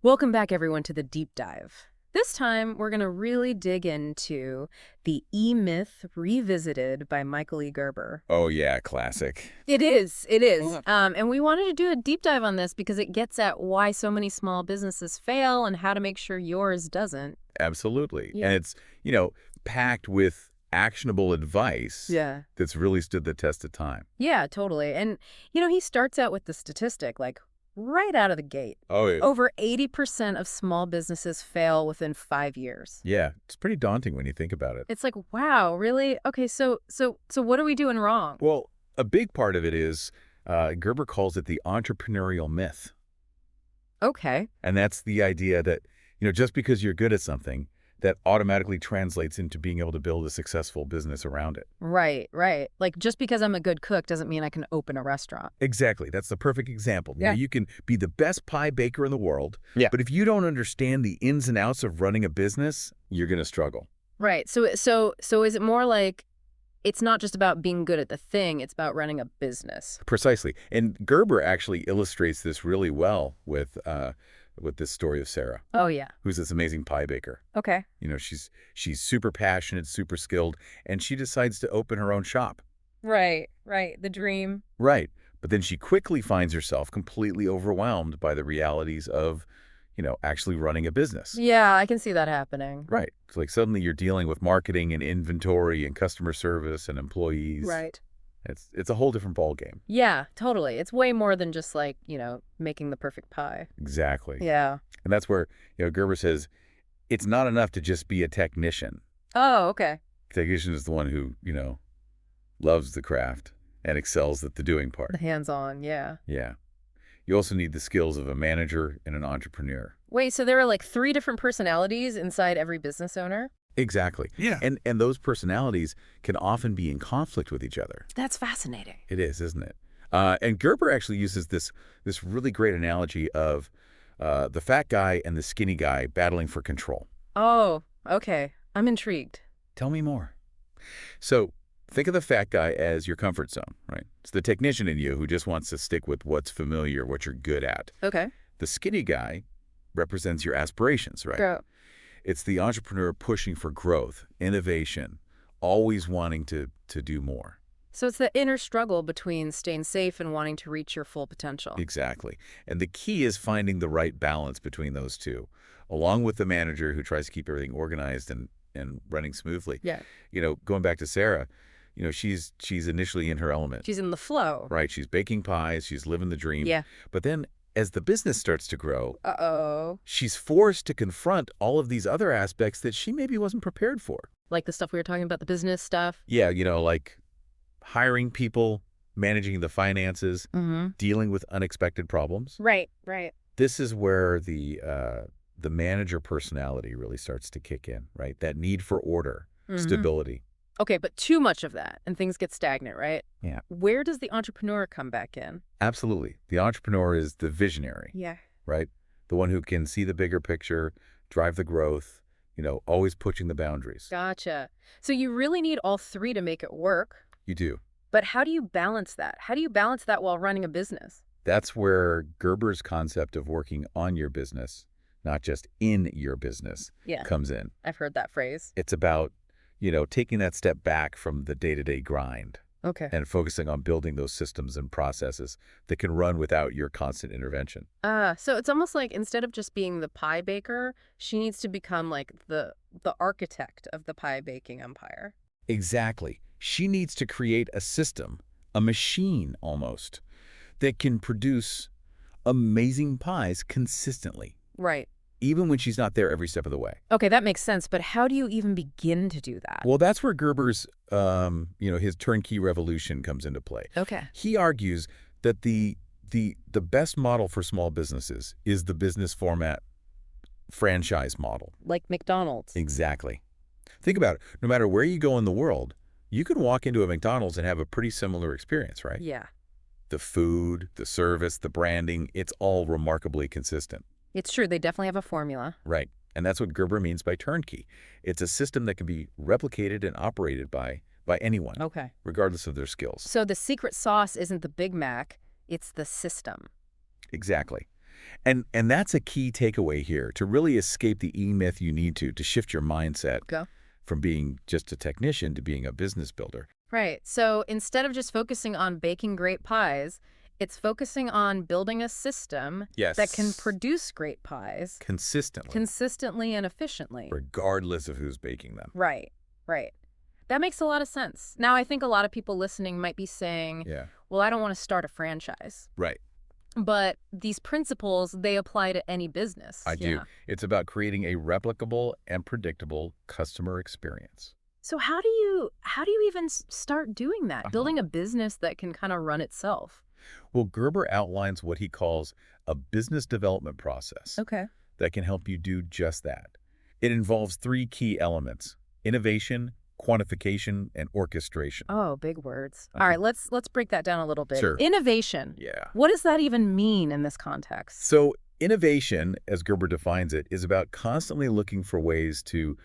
Welcome back, everyone, to the deep dive. This time, we're going to really dig into the E-Myth revisited by Michael E. Gerber. Oh, yeah, classic. It is. It is. Yeah. And we wanted to do a deep dive on this because it gets at why so many small businesses fail and how to make sure yours doesn't. Absolutely. Yeah. And it's, packed with actionable advice Yeah. that's really stood the test of time. Yeah, totally. And, he starts out with the statistic, like, right out of the gate. Oh, yeah. Over 80% of small businesses fail within 5 years. Yeah, it's pretty daunting when you think about it. It's like, wow, really? Okay, so what are we doing wrong? Well, a big part of it is Gerber calls it the entrepreneurial myth. Okay. And that's the idea that, just because you're good at something, that automatically translates into being able to build a successful business around it. Right, right. Like, just because I'm a good cook doesn't mean I can open a restaurant. Exactly. That's the perfect example. Yeah. You can be the best pie baker in the world, Yeah. but if you don't understand the ins and outs of running a business, you're going to struggle. Right. So is it more like it's not just about being good at the thing, it's about running a business? Precisely. And Gerber actually illustrates this really well with this story of Sarah, Oh, yeah. who's this amazing pie baker. Okay. She's super passionate, super skilled, and she decides to open her own shop. Right, right. The dream. Right. But then she quickly finds herself completely overwhelmed by the realities of, actually running a business. Yeah, I can see that happening. Right. It's like suddenly you're dealing with marketing and inventory and customer service and employees. Right. It's a whole different ballgame. Yeah, totally. It's way more than just like, making the perfect pie. Exactly. Yeah. And that's where, Gerber says, it's not enough to just be a technician. Oh, okay. Technician is the one who, loves the craft and excels at the doing part. The hands-on, yeah. Yeah. You also need the skills of a manager and an entrepreneur. Wait, so there are like 3 different personalities inside every business owner? Exactly. Yeah. And those personalities can often be in conflict with each other. That's fascinating. It is, isn't it? And Gerber actually uses this really great analogy of the fat guy and the skinny guy battling for control. Oh, okay. I'm intrigued. Tell me more. So think of the fat guy as your comfort zone, right? It's the technician in you who just wants to stick with what's familiar, what you're good at. Okay. The skinny guy represents your aspirations, right? Go. It's the entrepreneur pushing for growth, innovation, always wanting to do more. So it's the inner struggle between staying safe and wanting to reach your full potential. Exactly. And the key is finding the right balance between those two, along with the manager who tries to keep everything organized and running smoothly. Yeah. Going back to Sarah, she's initially in her element. She's in the flow. Right. She's baking pies. She's living the dream. Yeah. But then as the business starts to grow, Uh-oh. she's forced to confront all of these other aspects that she maybe wasn't prepared for. Like the stuff we were talking about, the business stuff? Yeah, like hiring people, managing the finances, Mm-hmm. dealing with unexpected problems. Right, right. This is where the manager personality really starts to kick in, right? That need for order, Mhm. stability. Okay, but too much of that and things get stagnant, right? Yeah. Where does the entrepreneur come back in? Absolutely. The entrepreneur is the visionary, Yeah. right? The one who can see the bigger picture, drive the growth, always pushing the boundaries. Gotcha. So you really need all 3 to make it work. You do. But how do you balance that? How do you balance that while running a business? That's where Gerber's concept of working on your business, not just in your business, Yeah. comes in. I've heard that phrase. It's about, taking that step back from the day-to-day grind Okay. and focusing on building those systems and processes that can run without your constant intervention. So it's almost like instead of just being the pie baker, she needs to become like the architect of the pie baking empire. Exactly. She needs to create a system, a machine almost, that can produce amazing pies consistently, Right. even when she's not there every step of the way. Okay, that makes sense. But how do you even begin to do that? Well, that's where Gerber's, his turnkey revolution comes into play. Okay. He argues that the best model for small businesses is the business format franchise model. Like McDonald's. Exactly. Think about it. No matter where you go in the world, you can walk into a McDonald's and have a pretty similar experience, right? Yeah. The food, the service, the branding, it's all remarkably consistent. It's true. They definitely have a formula. Right. And that's what Gerber means by turnkey. It's a system that can be replicated and operated by anyone, Okay. regardless of their skills. So the secret sauce isn't the Big Mac, it's the system. Exactly. And that's a key takeaway here. To really escape the E-myth, you need to shift your mindset Go. from being just a technician to being a business builder. Right. So instead of just focusing on baking great pies, it's focusing on building a system that can Yes. produce great pies Consistently, consistently and efficiently. regardless of who's baking them. Right. Right. That makes a lot of sense. Now, I think a lot of people listening might be saying, Yeah. well, I don't want to start a franchise. Right. But these principles, they apply to any business. I do. Yeah. It's about creating a replicable and predictable customer experience. So how do you even start doing that? Uh-huh. Building a business that can kind of run itself. Well, Gerber outlines what he calls a business development process Okay. that can help you do just that. It involves three key elements: innovation, quantification, and orchestration. Oh, big words. All Okay. right, let's break that down a little bit. Sure. Innovation. Yeah. What does that even mean in this context? So innovation, as Gerber defines it, is about constantly looking for ways to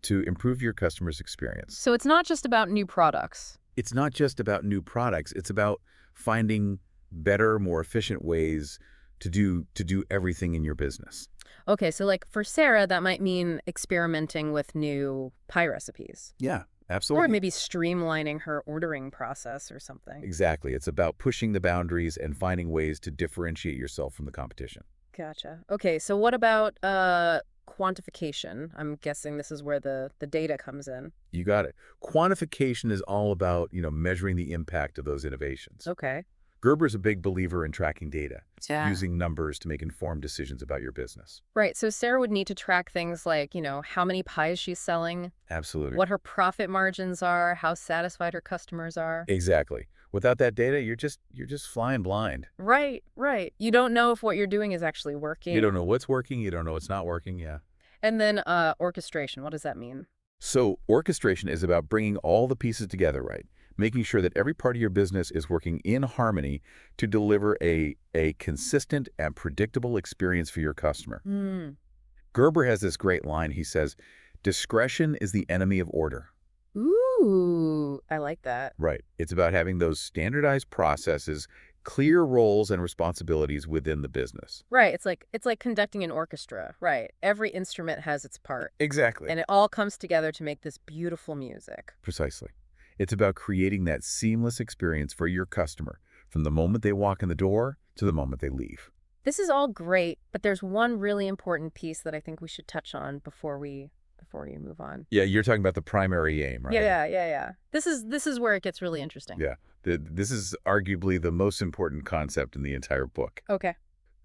improve your customer's experience. So it's not just about new products. It's not just about new products. It's about finding better, more efficient ways to do everything in your business. Okay, so like for Sarah, that might mean experimenting with new pie recipes. Yeah, Or absolutely. maybe streamlining her ordering process or something. Exactly. It's about pushing the boundaries and finding ways to differentiate yourself from the competition. Gotcha. Okay, so what about quantification? I'm guessing this is where the data comes in. You got it. Quantification is all about, measuring the impact of those innovations. Okay. Gerber's a big believer in tracking data, Yeah. using numbers to make informed decisions about your business. Right, so Sarah would need to track things like, how many pies she's selling, Absolutely. what her profit margins are, how satisfied her customers are. Exactly. Without that data, you're just flying blind. Right, right. You don't know if what you're doing is actually working. You don't know what's working, you don't know what's not working, yeah. And then orchestration, what does that mean? So orchestration is about bringing all the pieces together, right? Making sure that every part of your business is working in harmony to deliver a consistent and predictable experience for your customer. Hmm. Gerber has this great line. He says, "Discretion is the enemy of order." Ooh, I like that. Right. It's about having those standardized processes, clear roles and responsibilities within the business. Right, it's like conducting an orchestra, right? Every instrument has its part, Exactly. and it all comes together to make this beautiful music. Precisely. It's about creating that seamless experience for your customer from the moment they walk in the door to the moment they leave. This is all great, but there's one really important piece that I think we should touch on before you move on. Yeah, you're talking about the primary aim, right? Yeah. This is where it gets really interesting. Yeah. This is arguably the most important concept in the entire book. Okay.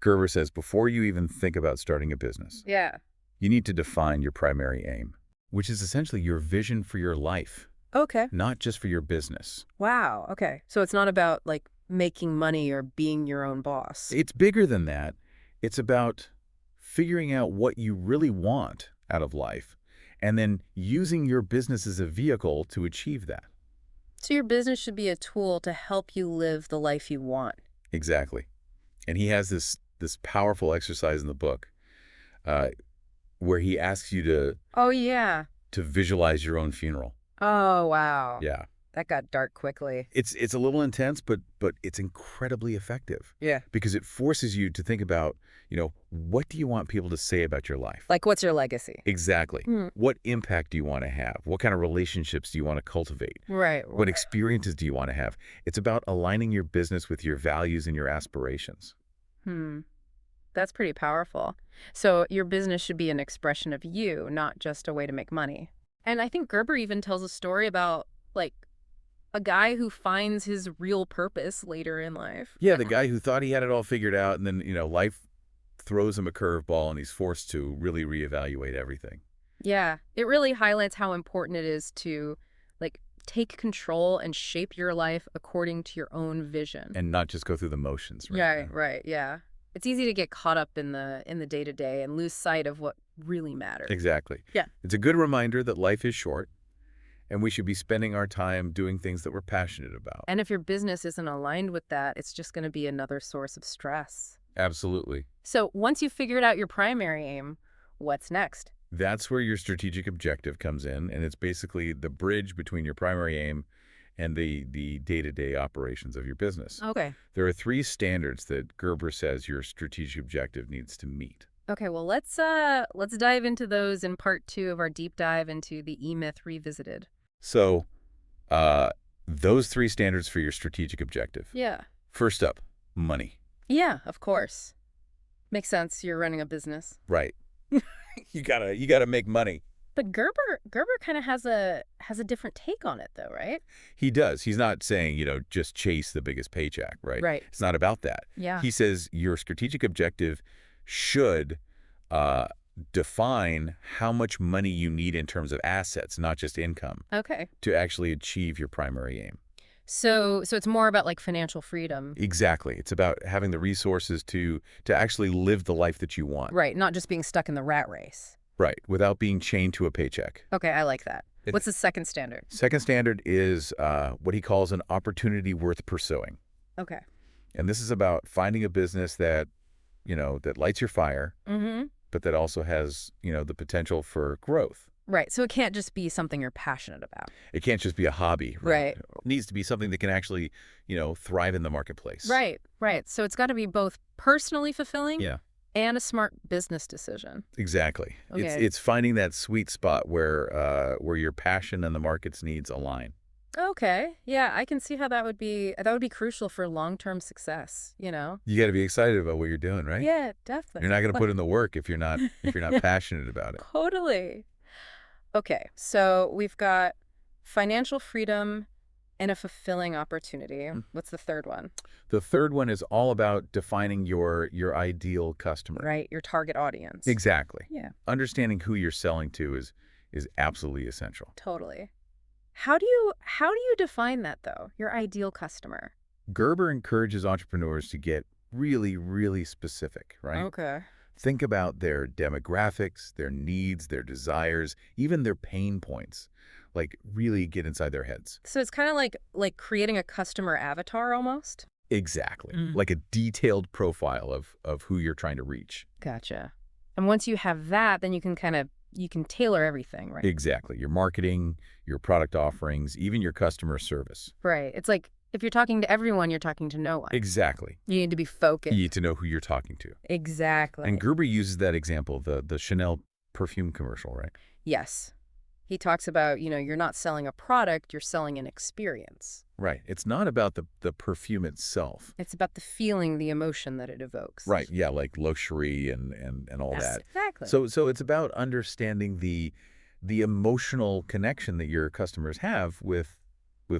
Gerber says before you even think about starting a business, Yeah. you need to define your primary aim, which is essentially your vision for your life, Okay. not just for your business. Wow. Okay. So it's not about like making money or being your own boss. It's bigger than that. It's about figuring out what you really want out of life and then using your business as a vehicle to achieve that. So your business should be a tool to help you live the life you want. Exactly. And he has this powerful exercise in the book uh, where he asks you Oh, yeah. to visualize your own funeral. Oh, wow. Yeah. That got dark quickly. It's a little intense, but it's incredibly effective Yeah. because it forces you to think about, what do you want people to say about your life? Like, what's your legacy? Exactly. Hmm. What impact do you want to have? What kind of relationships do you want to cultivate? Right. What experiences do you want to have? It's about aligning your business with your values and your aspirations. Hmm. That's pretty powerful. So your business should be an expression of you, not just a way to make money. And I think Gerber even tells a story about, like, a guy who finds his real purpose later in life. Yeah, the guy who thought he had it all figured out, and then, life throws him a curveball and he's forced to really reevaluate everything. Yeah, it really highlights how important it is to, like, take control and shape your life according to your own vision. And not just go through the motions, right? Right, right, yeah. It's easy to get caught up in the day-to-day and lose sight of what really matters. Exactly. Yeah. It's a good reminder that life is short and we should be spending our time doing things that we're passionate about. And if your business isn't aligned with that, it's just going to be another source of stress. Absolutely. So once you've figured out your primary aim, what's next? That's where your strategic objective comes in, and it's basically the bridge between your primary aim and the day-to-day operations of your business. Okay. There are 3 standards that Gerber says your strategic objective needs to meet. Okay, well, let's dive into those in part 2 of our deep dive into the E-Myth Revisited. So, uh, those 3 standards for your strategic objective. Yeah. First up, money. Yeah, of course. Makes sense. You're running a business. Right. You gotta make money. But Gerber kind of has a different take on it though, right? He does. He's not saying, just chase the biggest paycheck, right? Right. It's not about that. Yeah. He says your strategic objective should define how much money you need in terms of assets, not just income, Okay. to actually achieve your primary aim. So it's more about like financial freedom. Exactly. It's about having the resources to actually live the life that you want. Right, not just being stuck in the rat race. Right, without being chained to a paycheck. Okay, I like that. What's the second standard? Second standard is what he calls an opportunity worth pursuing. Okay. And this is about finding a business that, that lights your fire, Mm-hmm. but that also has, the potential for growth. Right, so it can't just be something you're passionate about. It can't just be a hobby. Right. It needs to be something that can actually, thrive in the marketplace. Right, right. So it's got to be both personally fulfilling Yeah, and a smart business decision. exactly. Okay. It's finding that sweet spot where your passion and the market's needs align. Okay. Yeah, I can see how that would be crucial for long-term success, you know? You got to be excited about what you're doing, right? Yeah, definitely. You're not going to put in the work if you're not passionate about it. Totally. Okay, so we've got financial freedom and a fulfilling opportunity. What's the third one? The third one is all about defining your ideal customer. Right, your target audience. Exactly. Yeah, Understanding who you're selling to is absolutely essential. totally. How do you define that though? Your ideal customer. Gerber encourages entrepreneurs to get really, really specific, right? Okay. Think about their demographics, their needs, their desires, even their pain points. Like really get inside their heads. So it's kind of like creating a customer avatar almost? Exactly. Mm. Like a detailed profile of who you're trying to reach. Gotcha. And once you have that, then you can tailor everything, right? Exactly. Your marketing, your product offerings, even your customer service. Right. It's like if you're talking to everyone, you're talking to no one. Exactly. You need to be focused. You need to know who you're talking to. Exactly. And Gerber uses that example, the Chanel perfume commercial, right? Yes. He talks about, you're not selling a product, you're selling an experience. Right. It's not about the perfume itself. It's about the feeling, the emotion that it evokes. Right. Yeah, like luxury and all Yes, that. exactly. So it's about understanding the emotional connection that your customers have with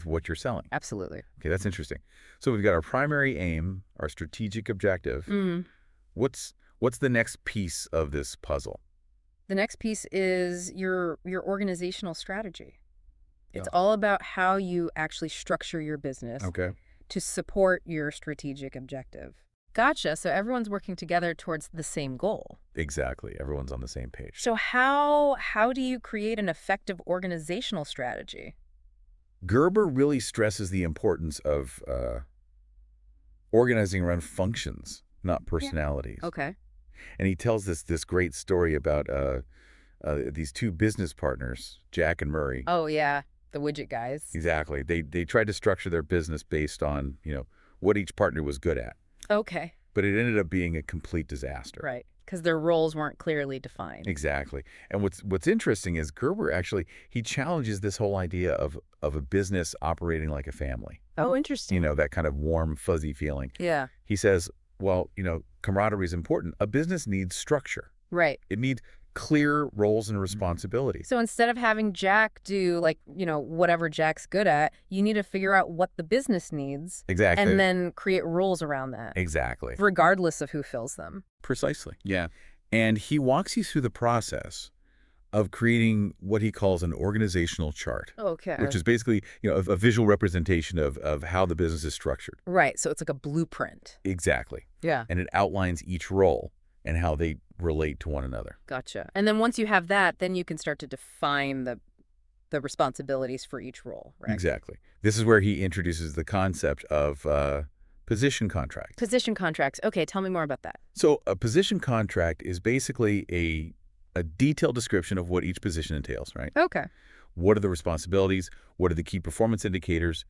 what you're selling. Absolutely. Okay, that's interesting. So we've got our primary aim, our strategic objective. Mm. What's the next piece of this puzzle? The next piece is your organizational strategy. It's Yeah. all about how you actually structure your business Okay. to support your strategic objective. Gotcha. So everyone's working together towards the same goal. Exactly. Everyone's on the same page. So how do you create an effective organizational strategy? Gerber really stresses the importance of organizing around functions, not personalities. Okay. And he tells this great story about these 2 business partners, Jack and Murray. Oh, yeah. The widget guys. Exactly. They tried to structure their business based on, what each partner was good at. Okay. But it ended up being a complete disaster. Right. Because their roles weren't clearly defined. Exactly. And what's interesting is Gerber actually, he challenges this whole idea of a business operating like a family. Oh, interesting. That kind of warm, fuzzy feeling. Yeah. He says, well, camaraderie is important. A business needs structure. Right. It needs clear roles and responsibilities. So instead of having Jack do whatever Jack's good at, you need to figure out what the business needs. Exactly. And then create rules around that. Exactly. Regardless of who fills them. Precisely. Yeah. And he walks you through the process of creating what he calls an organizational chart. Okay. Which is basically, a visual representation of how the business is structured. Right. So it's like a blueprint. Exactly. Yeah. And it outlines each role and how they relate to one another. Gotcha. And then once you have that, then you can start to define the responsibilities for each role, right? Exactly. This is where he introduces the concept of position contracts. Position contracts. Okay, tell me more about that. So a position contract is basically a a detailed description of what each position entails, right? Okay. What are the responsibilities? What are the key performance indicators?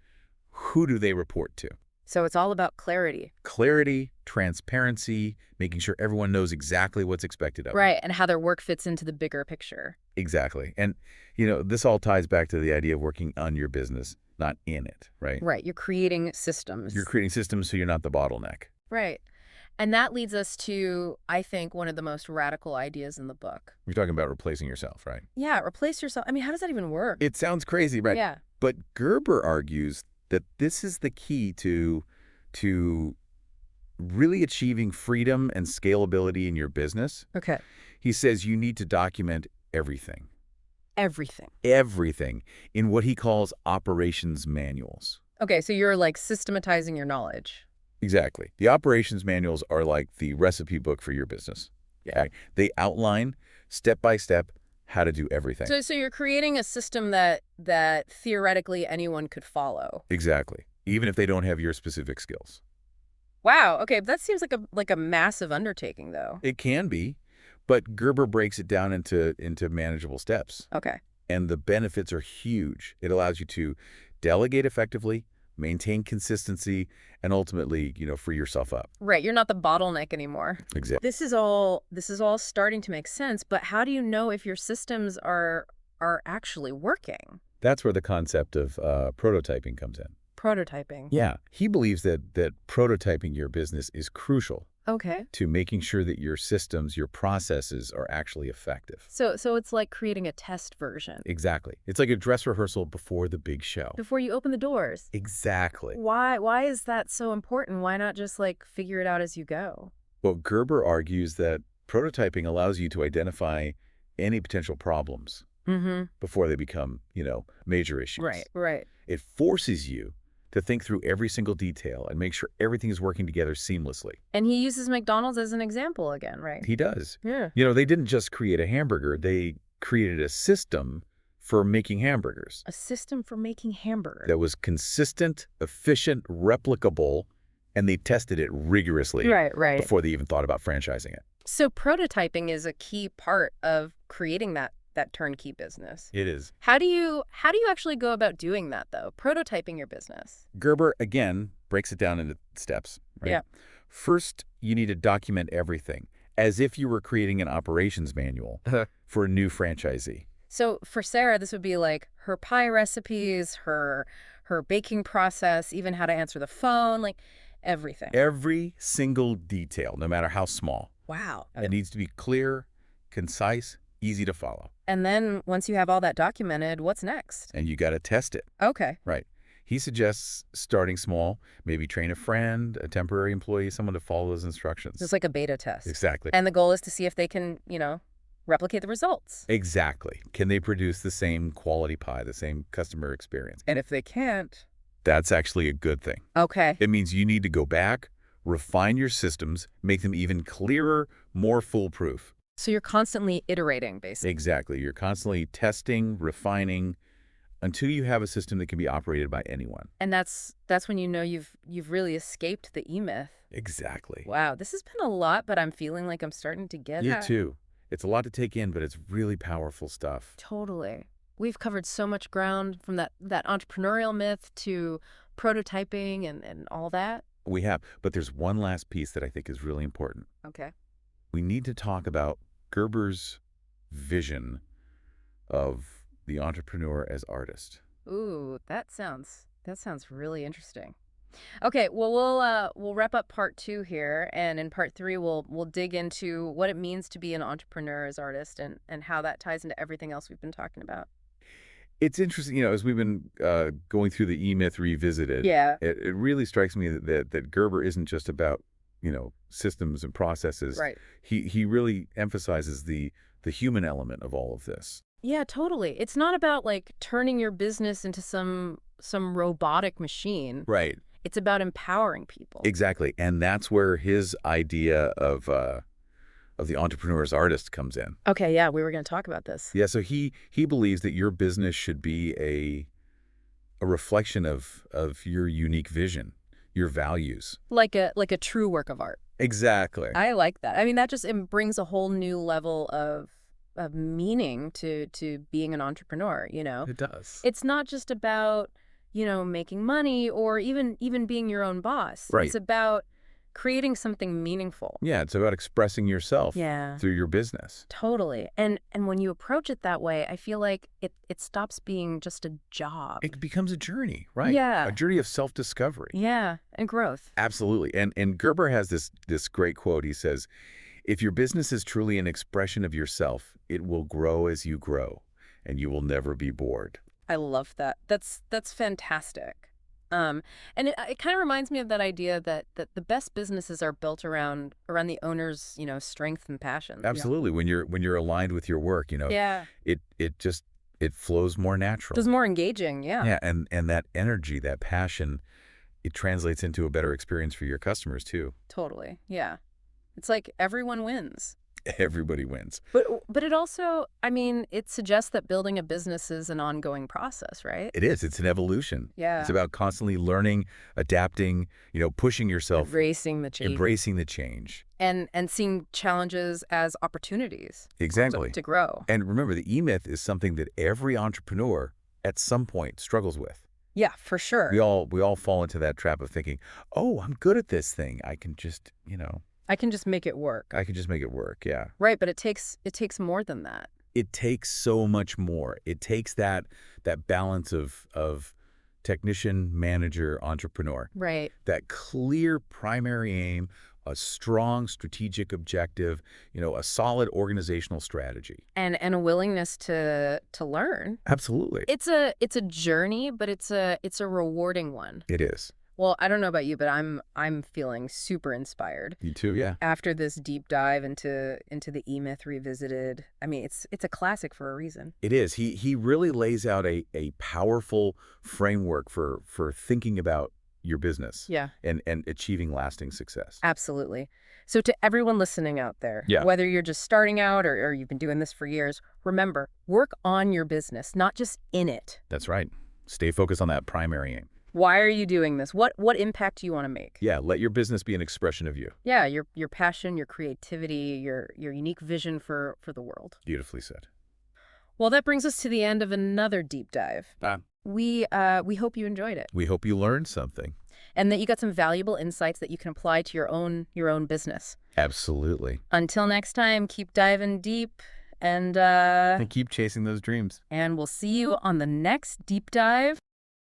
Who do they report to? So it's all about clarity. Clarity, transparency, making sure everyone knows exactly what's expected of them. Right, and how their work fits into the bigger picture. Exactly. And, this all ties back to the idea of working on your business, not in it, right? Right, you're creating systems. You're creating systems so you're not the bottleneck. Right. And that leads us to, I think, one of the most radical ideas in the book. You're talking about replacing yourself, right? Yeah, replace yourself. I mean, how does that even work? It sounds crazy, right? Yeah. But Gerber argues that this is the key to really achieving freedom and scalability in your business. Okay. He says you need to document everything. Everything. Everything in what he calls operations manuals. Okay, so you're like systematizing your knowledge. Exactly. The operations manuals are like the recipe book for your business. Yeah. They outline step by step how to do everything. So you're creating a system that theoretically anyone could follow. Exactly. Even if they don't have your specific skills. Wow. Okay, that seems like a massive undertaking, though. It can be, but Gerber breaks it down into manageable steps. Okay. And the benefits are huge. It allows you to delegate effectively, maintain consistency, and ultimately, free yourself up. Right. You're not the bottleneck anymore. Exactly. This is all starting to make sense, but how do you know if your systems are actually working? That's where the concept of prototyping comes in. Prototyping. Yeah. He believes that prototyping your business is crucial Okay. to making sure that your systems, your processes are actually effective. So it's like creating a test version. Exactly. It's like a dress rehearsal before the big show. Before you open the doors. Exactly. Why is that so important? Why not just like figure it out as you go? Well, Gerber argues that prototyping allows you to identify any potential problems before they become, major issues. Right. It forces you to think through every single detail and make sure everything is working together seamlessly. And he uses McDonald's as an example again, right? He does. Yeah. They didn't just create a hamburger. They created a system for making hamburgers. A system for making hamburgers. That was consistent, efficient, replicable, and they tested it rigorously Right. before they even thought about franchising it. So prototyping is a key part of creating that turnkey business. It is. How do you actually go about doing that, though? Prototyping your business. Gerber, again, breaks it down into steps. Right? Yeah. First, you need to document everything as if you were creating an operations manual for a new franchisee. So for Sarah, this would be like her pie recipes, her baking process, even how to answer the phone, like everything. Every single detail, no matter how small. Wow. It needs to be clear, concise, easy to follow. And then once you have all that documented, what's next? And you got to test it. Okay. Right. He suggests starting small, maybe train a friend, a temporary employee, someone to follow those instructions. Just like a beta test. Exactly. And the goal is to see if they can, replicate the results. Exactly. Can they produce the same quality pie, the same customer experience? And if they can't, that's actually a good thing. Okay. It means you need to go back, refine your systems, make them even clearer, more foolproof. So you're constantly iterating, basically. Exactly. You're constantly testing, refining, until you have a system that can be operated by anyone. And that's when you know you've really escaped the E-myth. Exactly. Wow, this has been a lot, but I'm feeling like I'm starting to get it. You too. It's a lot to take in, but it's really powerful stuff. Totally. We've covered so much ground from that entrepreneurial myth to prototyping and all that. We have, but there's one last piece that I think is really important. Okay. We need to talk about Gerber's vision of the entrepreneur as artist. Ooh, that sounds really interesting. Okay, well we'll wrap up part 2 here, and in part 3 we'll dig into what it means to be an entrepreneur as artist and how that ties into everything else we've been talking about. It's interesting, as we've been going through the E-Myth Revisited, Yeah. it really strikes me that Gerber isn't just about, systems and processes. Right. He really emphasizes the human element of all of this. Yeah, totally. It's not about like turning your business into some robotic machine. Right. It's about empowering people. Exactly. And that's where his idea of the entrepreneur as artist comes in. Okay, yeah, we were going to talk about this. Yeah, so he believes that your business should be a reflection of your unique vision, your values. Like a true work of art. Exactly. I like that. I mean, that just brings a whole new level of of meaning to being an entrepreneur, you know? It does. It's not just about, making money or even being your own boss. Right. It's about creating something meaningful. Yeah, it's about expressing yourself Yeah. through your business. Totally. And when you approach it that way, I feel like it stops being just a job. It becomes a journey, right? Yeah. A journey of self-discovery. Yeah, and growth. Absolutely. And Gerber has this great quote. He says, "If your business is truly an expression of yourself, it will grow as you grow, and you will never be bored." I love that. That's fantastic. And it kind of reminds me of that idea that the best businesses are built around the owner's, strength and passion. Absolutely. When you're aligned with your work, Yeah. it flows more natural. It's more engaging, yeah. Yeah, and that energy, that passion, it translates into a better experience for your customers too. Totally. Yeah. It's like everyone wins. Everybody wins. But it also, it suggests that building a business is an ongoing process, right? It is. It's an evolution. Yeah. It's about constantly learning, adapting, pushing yourself, Embracing the change. embracing the change. And seeing challenges as opportunities Exactly. to grow. And remember, the E-myth is something that every entrepreneur at some point struggles with. Yeah, for sure. We all fall into that trap of thinking, "Oh, I'm good at this thing. I can just, I can just make it work. I can just make it work." Yeah. Right, but it takes more than that. It takes so much more. It takes that balance of technician, manager, entrepreneur. Right. That clear primary aim, a strong strategic objective, a solid organizational strategy. And a willingness to learn. Absolutely. It's a journey, but it's a rewarding one. It is. Well, I don't know about you, but I'm feeling super inspired You too, yeah. after this deep dive into the E-Myth Revisited. It's a classic for a reason. It is. He really lays out a powerful framework for thinking about your business. Yeah. And achieving lasting success. Absolutely. So to everyone listening out there, Yeah. whether you're just starting out or you've been doing this for years, remember, work on your business, not just in it. That's right. Stay focused on that primary aim. Why are you doing this? What impact do you want to make? Yeah, let your business be an expression of you. Yeah, your passion, your creativity, your unique vision for the world. Beautifully said. Well, that brings us to the end of another deep dive. We hope you enjoyed it We hope you learned something. and that you got some valuable insights that you can apply to your own business. Absolutely. Until next time, keep diving deep and And keep chasing those dreams. we'll see you on the next deep dive.